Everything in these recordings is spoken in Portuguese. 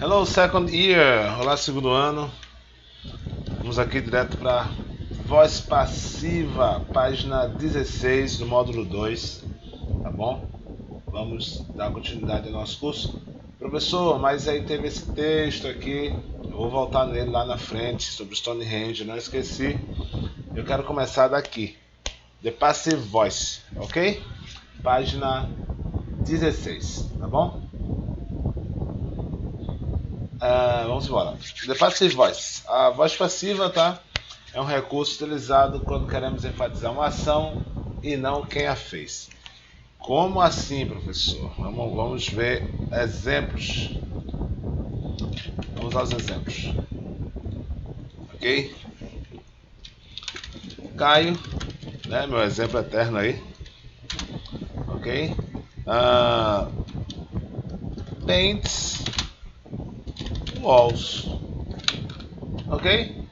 Hello, second year. Olá, segundo ano. Vamos aqui direto para voz passiva, página 16 do módulo 2, tá bom? Vamos dar continuidade ao nosso curso. Professor, mas aí teve esse texto aqui, eu vou voltar nele lá na frente, sobre Stonehenge, não esqueci. Eu quero começar daqui, The Passive Voice, ok? Página 16, tá bom? Vamos embora. The Passive Voice. A voz passiva, tá? É um recurso utilizado quando queremos enfatizar uma ação e não quem a fez. Como assim, professor? Vamos ver exemplos. Vamos aos exemplos. Ok? Caio, né? Meu exemplo eterno aí. Ok? Paints walls. Ok?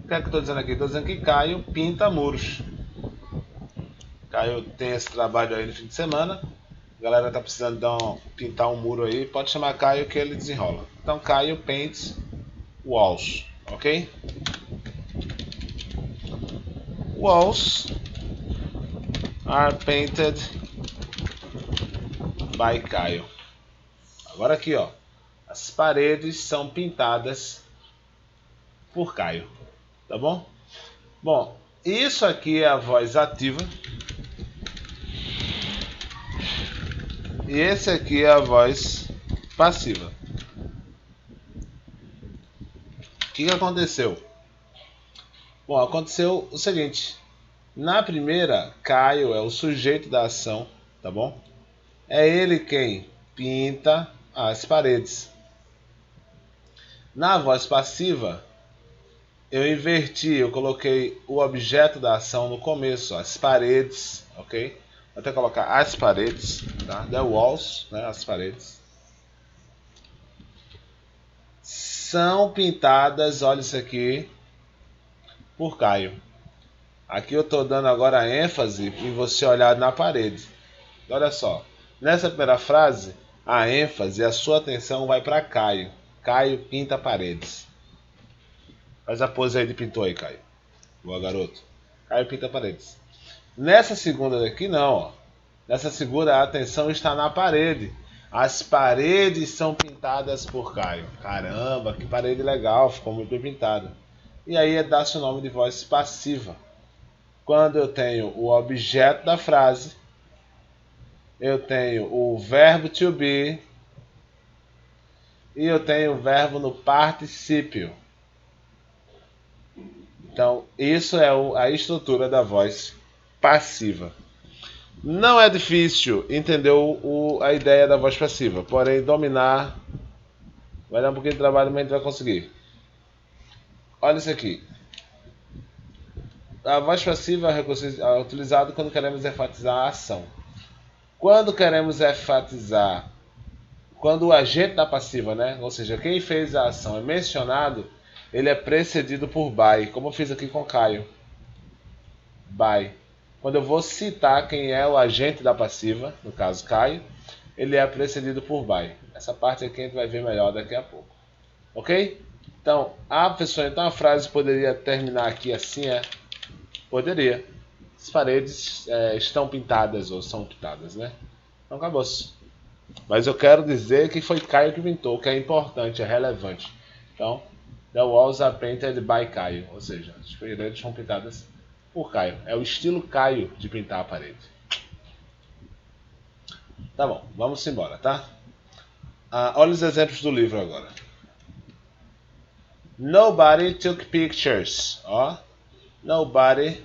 O que é que eu estou dizendo aqui? Estou dizendo que Caio pinta muros. Caio tem esse trabalho aí no fim de semana. A galera tá precisando pintar um muro aí. Pode chamar Caio que ele desenrola. Então Caio paints walls. Ok? Walls are painted by Caio. Agora aqui, ó. As paredes são pintadas por Caio. Tá bom? Bom, isso aqui é a voz ativa. E esse aqui é a voz passiva. O que aconteceu? Bom, aconteceu o seguinte. Na primeira, Caio é o sujeito da ação, tá bom? É ele quem pinta as paredes. Na voz passiva, eu inverti, eu coloquei o objeto da ação no começo, as paredes, ok? Vou até colocar as paredes, tá? The walls, né? As paredes. São pintadas, olha isso aqui, por Caio. Aqui eu estou dando agora ênfase em você olhar na parede. Olha só, nessa primeira frase, a ênfase, a sua atenção vai para Caio. Caio pinta paredes. Faz a pose aí de pintor aí, Caio. Boa, garoto. Caio pinta paredes. Nessa segunda daqui, não. Ó. Nessa segunda, a atenção está na parede. As paredes são pintadas por Caio. Caramba, que parede legal, ficou muito bem pintada. E aí dá-se o nome de voz passiva. Quando eu tenho o objeto da frase, eu tenho o verbo to be e eu tenho o verbo no particípio. Então, isso é a estrutura da voz passiva. Não é difícil entender a ideia da voz passiva, porém dominar vai dar um pouquinho de trabalho, mas a gente vai conseguir. Olha isso aqui. A voz passiva é utilizada quando queremos enfatizar a ação. Quando queremos enfatizar, quando o agente da passiva, né, ou seja, quem fez a ação é mencionado, ele é precedido por by, como eu fiz aqui com Caio. By. Quando eu vou citar quem é o agente da passiva, no caso Caio, ele é precedido por by. Essa parte aqui a gente vai ver melhor daqui a pouco. Ok? Então, então a frase poderia terminar aqui assim, Poderia. As paredes estão pintadas ou são pintadas, né? Então acabou-se. Mas eu quero dizer que foi Caio que pintou, que é importante, é relevante. Então, the walls are painted by Caio, ou seja, as paredes são pintadas por Caio. É o estilo Caio de pintar a parede. Tá bom, vamos embora, tá? Olha os exemplos do livro agora. Nobody took pictures. Ó, nobody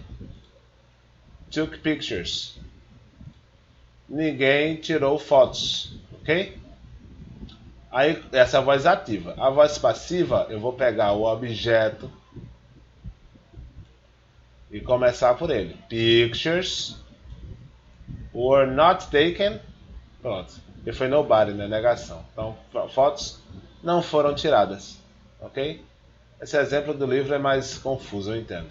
took pictures. Ninguém tirou fotos, ok? Aí, essa é a voz ativa. A voz passiva, eu vou pegar o objeto e começar por ele. Pictures were not taken. Pronto. E foi nobody, né? Negação. Então, fotos não foram tiradas. Ok? Esse exemplo do livro é mais confuso, eu entendo.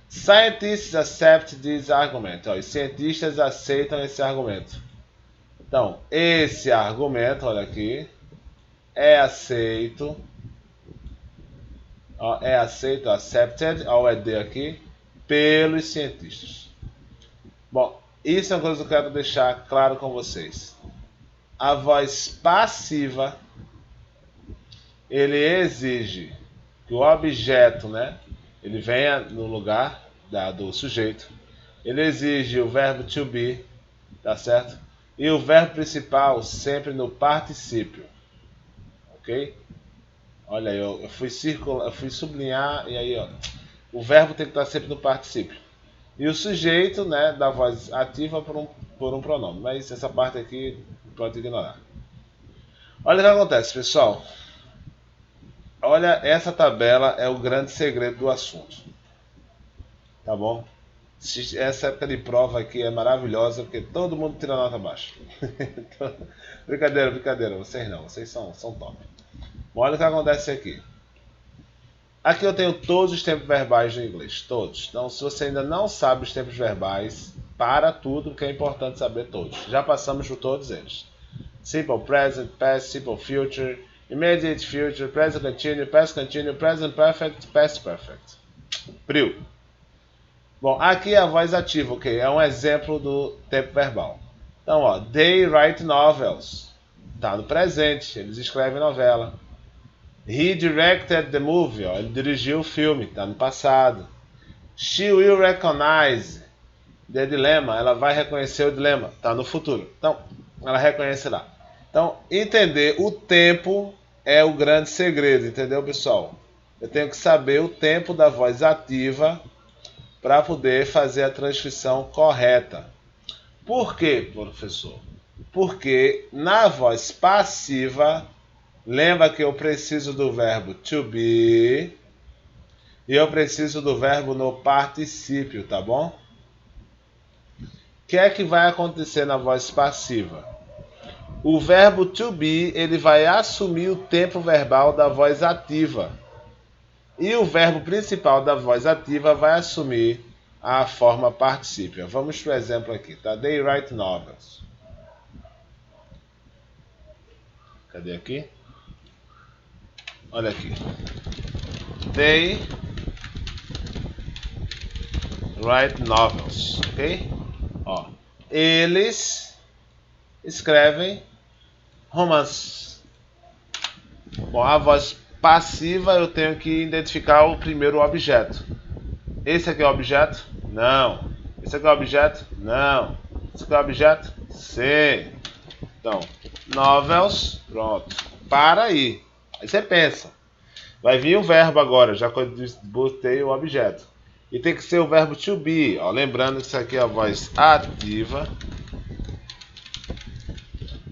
Scientists accept this argument. Ó, os cientistas aceitam esse argumento. Então, esse argumento, olha aqui, é aceito. Ó, é aceito, accepted, ó, o ED aqui, pelos cientistas. Bom, isso é uma coisa que eu quero deixar claro com vocês. A voz passiva, ele exige que o objeto, né, ele venha no lugar do sujeito. Ele exige o verbo to be, tá certo? E o verbo principal sempre no particípio, ok? Olha aí, eu fui sublinhar e aí, ó, o verbo tem que estar sempre no particípio. E o sujeito, né, da voz ativa por um pronome. Mas essa parte aqui pode ignorar. Olha o que acontece, pessoal. Olha, essa tabela é o grande segredo do assunto. Tá bom? Essa época de prova aqui é maravilhosa porque todo mundo tira nota baixa. Brincadeira, brincadeira. Vocês não, vocês são top. Bom, olha o que acontece aqui. Aqui eu tenho todos os tempos verbais do inglês, todos. Então, se você ainda não sabe os tempos verbais, para tudo, que é importante saber todos. Já passamos por todos eles. Simple Present, Past, Simple Future, Immediate Future, Present Continuous, Present Perfect, Past Perfect. Priu. Bom, aqui é a voz ativa, ok? É um exemplo do tempo verbal. Então, ó, they write novels. Tá no presente, eles escrevem novela. He directed the movie, ó, ele dirigiu o filme, tá no passado. She will recognize the dilemma, ela vai reconhecer o dilema, tá no futuro. Então, ela reconhecerá. Então, entender o tempo é o grande segredo, entendeu, pessoal? Eu tenho que saber o tempo da voz ativa para poder fazer a transcrição correta. Por quê, professor? Porque na voz passiva, lembra que eu preciso do verbo to be e eu preciso do verbo no particípio, tá bom? O que é que vai acontecer na voz passiva? O verbo to be, ele vai assumir o tempo verbal da voz ativa. E o verbo principal da voz ativa vai assumir a forma particípio. Vamos para o exemplo aqui, tá? They write novels. Cadê aqui? Olha aqui. They write novels, ok? Ó, eles escrevem romances. Bom, a voz passiva eu tenho que identificar o primeiro objeto. Esse aqui é o objeto? Não. Esse aqui é o objeto? Não. Esse aqui é o objeto? Sim. Então, novels, pronto. Para aí. Aí você pensa. Vai vir o verbo agora, já que eu botei o objeto. E tem que ser o verbo to be. Ó, lembrando que isso aqui é a voz ativa.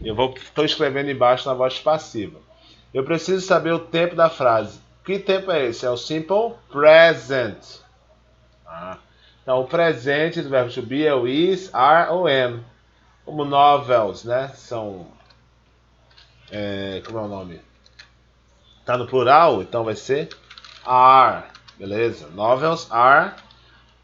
Estou escrevendo embaixo na voz passiva. Eu preciso saber o tempo da frase. Que tempo é esse? É o simple present. Então, o presente do verbo to be é o is, are ou am. Como novels, né? São... como é o nome? Tá no plural, então vai ser are. Beleza? Novels are.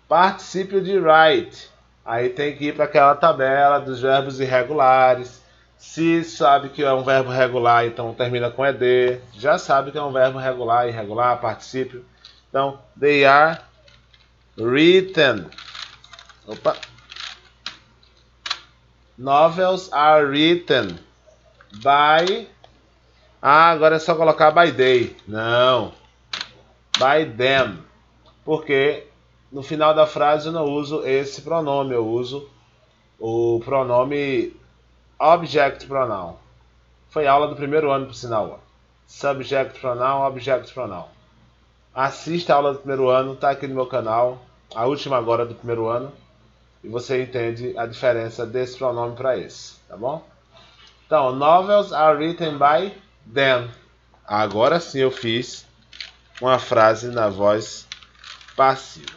Particípio de write. Aí tem que ir para aquela tabela dos verbos irregulares. Se sabe que é um verbo regular, então termina com ed. Já sabe que é um verbo regular, irregular, particípio. Então, they are written. Opa. Novels are written by... agora é só colocar by they. Não. By them. Porque no final da frase eu não uso esse pronome. Eu uso o pronome object pronoun. Foi aula do primeiro ano, por sinal. Subject pronoun, object pronoun. Assista a aula do primeiro ano, tá aqui no meu canal. A última agora do primeiro ano. E você entende a diferença desse pronome para esse, tá bom? Então, novels are written by them. Agora sim eu fiz uma frase na voz passiva.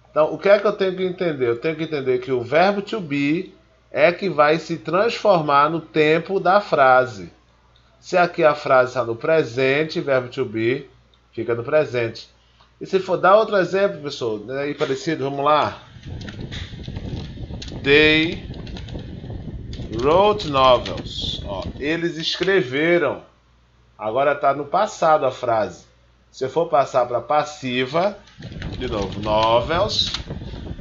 Então, o que é que eu tenho que entender? Eu tenho que entender que o verbo to be é que vai se transformar no tempo da frase. Se aqui a frase está no presente, verbo to be fica no presente. E se for dar outro exemplo, pessoal, aí parecido, vamos lá. They wrote novels. Ó, eles escreveram Agora está no passado a frase. Se eu for passar para passiva, de novo, novels.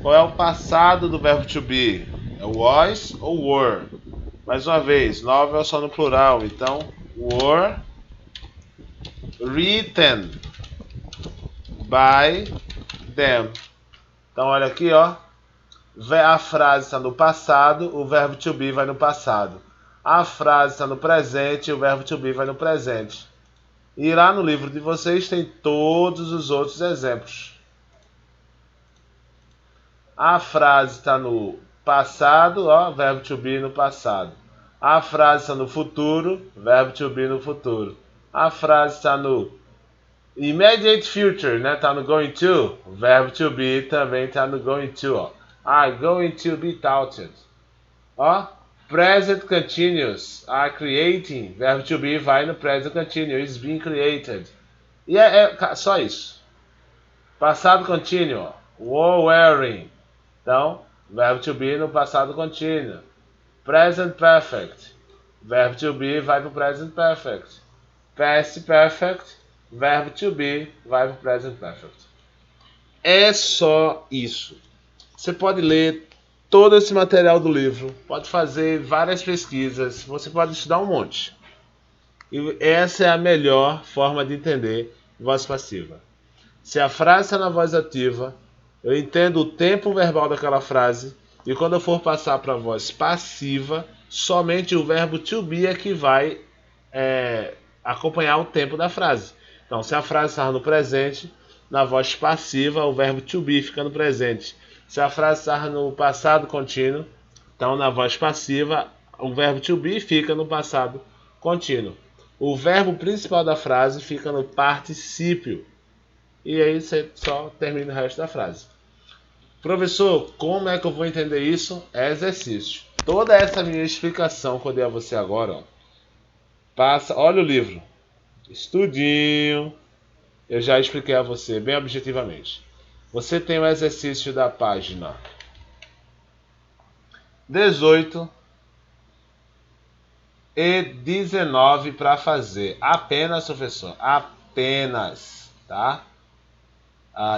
Qual é o passado do verbo to be? É was ou were? Mais uma vez, novels só no plural, então were written by them. Então olha aqui, ó. A frase está no passado, o verbo to be vai no passado. A frase está no presente, o verbo to be vai no presente. E lá no livro de vocês tem todos os outros exemplos. A frase está no passado, ó, verbo to be no passado. A frase está no futuro, verbo to be no futuro. A frase está no immediate future, né? Está no going to, verbo to be também está no going to, ó. Are going to be taught. Ó, present continuous, are creating, verbo to be vai no present continuous, is being created. E é só isso. Passado contínuo, were wearing. Então, verbo to be no passado contínuo. Present perfect, verbo to be vai para o present perfect. Past perfect, verbo to be vai para o present perfect. É só isso. Você pode ler todo esse material do livro, pode fazer várias pesquisas, você pode estudar um monte. E essa é a melhor forma de entender voz passiva. Se a frase está na voz ativa, eu entendo o tempo verbal daquela frase, e quando eu for passar para a voz passiva, somente o verbo to be é que vai acompanhar o tempo da frase. Então, se a frase está no presente, na voz passiva, o verbo to be fica no presente. Se a frase está no passado contínuo, então na voz passiva, o verbo to be fica no passado contínuo. O verbo principal da frase fica no particípio. E aí você só termina o resto da frase. Professor, como é que eu vou entender isso? É exercício. Toda essa minha explicação que eu dei a você agora, ó, olha o livro. Estudinho. Eu já expliquei a você bem objetivamente. Você tem o exercício da página 18 e 19 para fazer. Apenas, professor. Apenas, tá?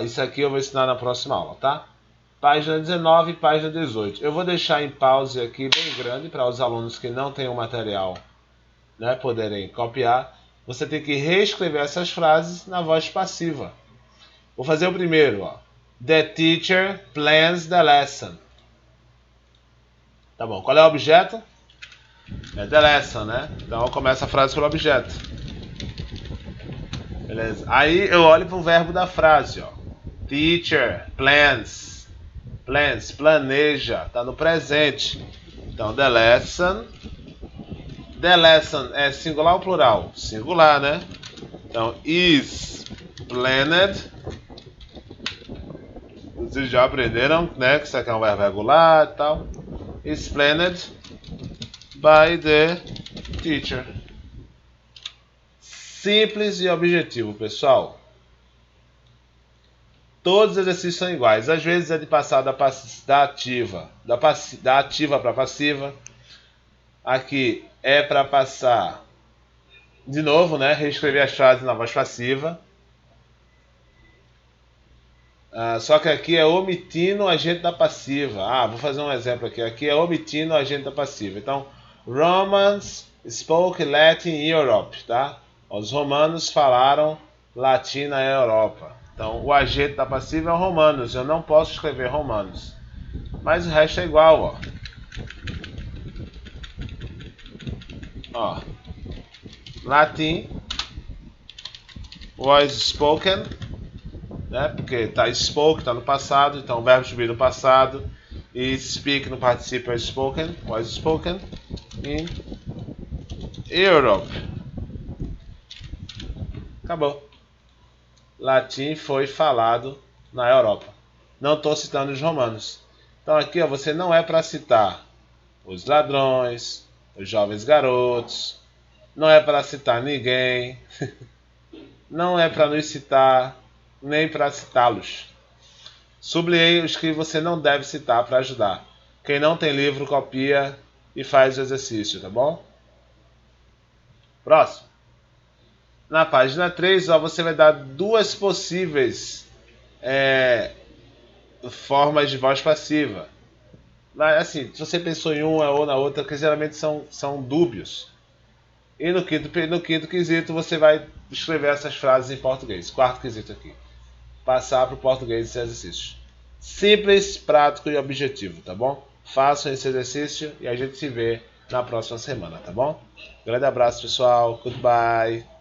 Isso aqui eu vou ensinar na próxima aula, tá? Página 19 e página 18. Eu vou deixar em pause aqui bem grande para os alunos que não têm o material, né, poderem copiar. Você tem que reescrever essas frases na voz passiva. Vou fazer o primeiro, ó. The teacher plans the lesson. Tá bom, qual é o objeto? É the lesson, né? Então começa a frase pelo objeto. Beleza? Aí eu olho para o verbo da frase, ó. Teacher plans. Plans, planeja, tá no presente. Então the lesson. The lesson é singular ou plural? Singular, né? Então is planned. Vocês já aprenderam, né, que isso aqui é um verbo regular e tal. Is planned by the teacher. Simples e objetivo, pessoal. Todos os exercícios são iguais. Às vezes é de passar da ativa para passiva. Aqui é para passar de novo, né, reescrever as frases na voz passiva. Só que aqui é omitindo o agente da passiva. Vou fazer um exemplo aqui. Aqui é omitindo o agente da passiva. Então, Romans spoke Latin in Europe, tá? Os romanos falaram latim na Europa. Então, o agente da passiva é o romanos. Eu não posso escrever romanos. Mas o resto é igual, ó. Latin was spoken, né? Porque tá spoke, tá no passado, então o verbo to be no passado, e speak no participio spoken, was spoken in Europe. Acabou. Latim foi falado na Europa. Não estou citando os romanos. Então aqui, ó, você não é para citar os ladrões, os jovens garotos, não é para citar ninguém, não é para nos citar, nem para citá-los. Sublinhei os que você não deve citar para ajudar. Quem não tem livro, copia e faz o exercício, tá bom? Próximo. Na página 3, ó, você vai dar duas possíveis formas de voz passiva. Assim, se você pensou em uma ou na outra, que geralmente são dúbios. E no quinto quesito, você vai escrever essas frases em português. Quarto quesito aqui. Passar para o português esse exercício. Simples, prático e objetivo, tá bom? Façam esse exercício e a gente se vê na próxima semana, tá bom? Grande abraço, pessoal. Goodbye.